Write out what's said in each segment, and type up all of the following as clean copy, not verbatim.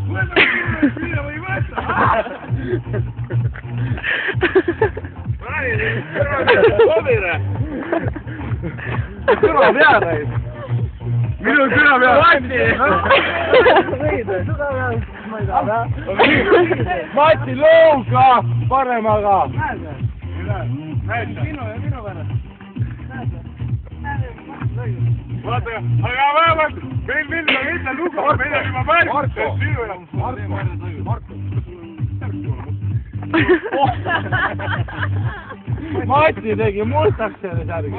Mida või võtta? Sõna peale! Minu sõna peale! Mati Lõuga paremaga! Minu pärast! Vaata, aga vähemalt meil on enda lugu, meil on juba märk, see on sinu ja Marko. Mati tegi mustaks selle särgi.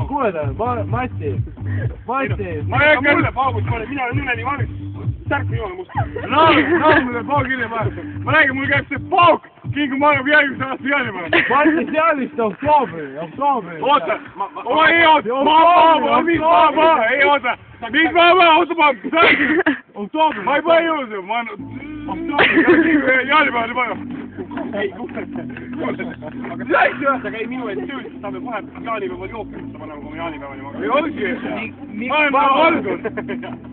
Kuule ta, Mati. Ma ei hakka mulle paugust, mina olen üleni valmis. Särk ei ole mustaks. Mulle paug hiljem vaja. Ma räägin, mul käib see pauk. Kingu maagab järgmise aasta jaanipäeva. Mati seadist oktoobri. Oota, ei oota, mis vaba, oktoobri. Ma ei põhjuse, oktoobri, jaanipäeva oli palju. Ei, kuule, aga sa käi minu eest tööd, sa saame kohe jaanipäeval jookima, sa paneme oma jaanipäevani maga. Ei olgi, ma olen vaba olnud.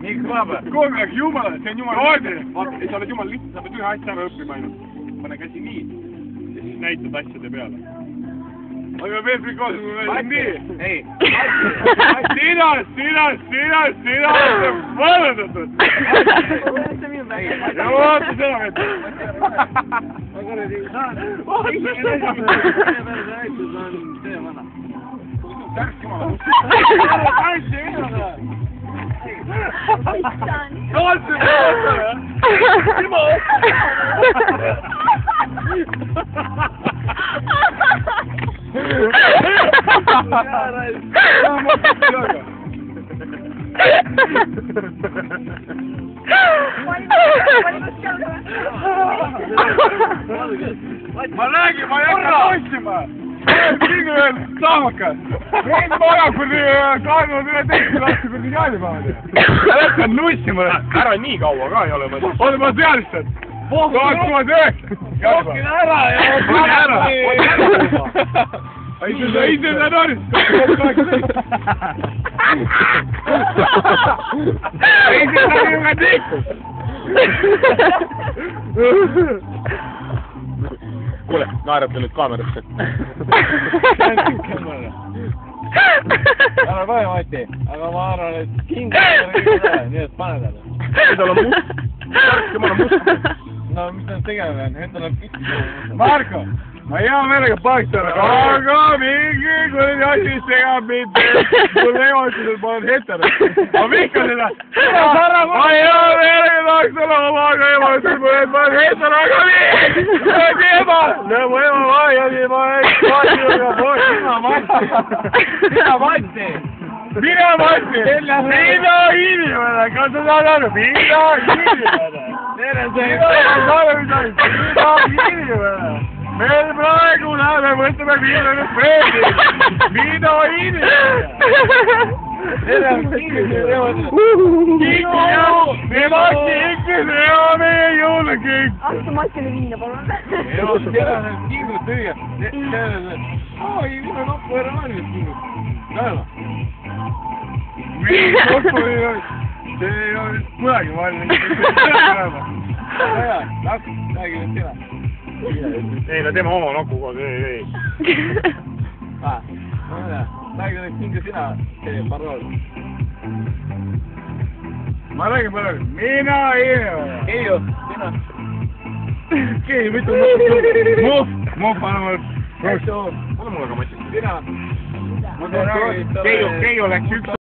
Miks vaba? Kogu aeg jumala, see on jumala lihtne. Vaata, sa oled jumala lihtne, sa pead ühe asja ära õppima ainult. Pane käsi nii ja siis näitad asjade peale. Aga Peetri koos, kui me nii. Ei. Sina, mõõdatud. Ja vaata seda Peetri. Ma räägin, ma ei hakka otsima. Mingi veel saamakas. Meil maga, kui 2011 aastal kui jaanipäevad. Ma hakkan nussima. Ära nii kaua ka ei ole mõttes. Oota, ma teadistan. 2009. Rohkin ära ja ära. Ei seda naarist. Ei seda juba tikkus. Kuule, naerata nüüd kaamerasse. Ära kohe, Mati. Aga ma arvan, et kinga ei ole nii, et pane talle. Endal on must. Jumal on must. No, mis ta tegema pean? Endal on pitti. Marko, ma hea meelega paeks ära. Aga mingi kuradi asi segab mind. Mul emotsioonil ma olen hetero. Ma vihkan seda. Ma hea meelega tahaks olla omaga emotsioonil. Ma olen hetero, aga mingi. Kuradi ema. Mu ema vajali, ma ei vaadanud. Mina Mati. Mina inimene. Kas sa saad aru? Mina inimene. Meil praegu läheme, võtame viimane peedi. Mida inimene? Me Mati ikkis ja meie jõulukink. Astu Matile viina, palun. Ei ole need kingud tüüa. Ai, minu noppu ära valmis kingud. Näema. Minu noppu ei ole. See ei ole kunagi valmis. Las, räägi nüüd sina. Ei, no tema oma nokku koos, ei. Räägi nüüd kinga sina, see parool. Ma räägin parool. Mina inimene. Keiu, sina. Keiu, mitu Muff, anna mulle. Anna mulle ka Mati. Sina. Keiu läks üks.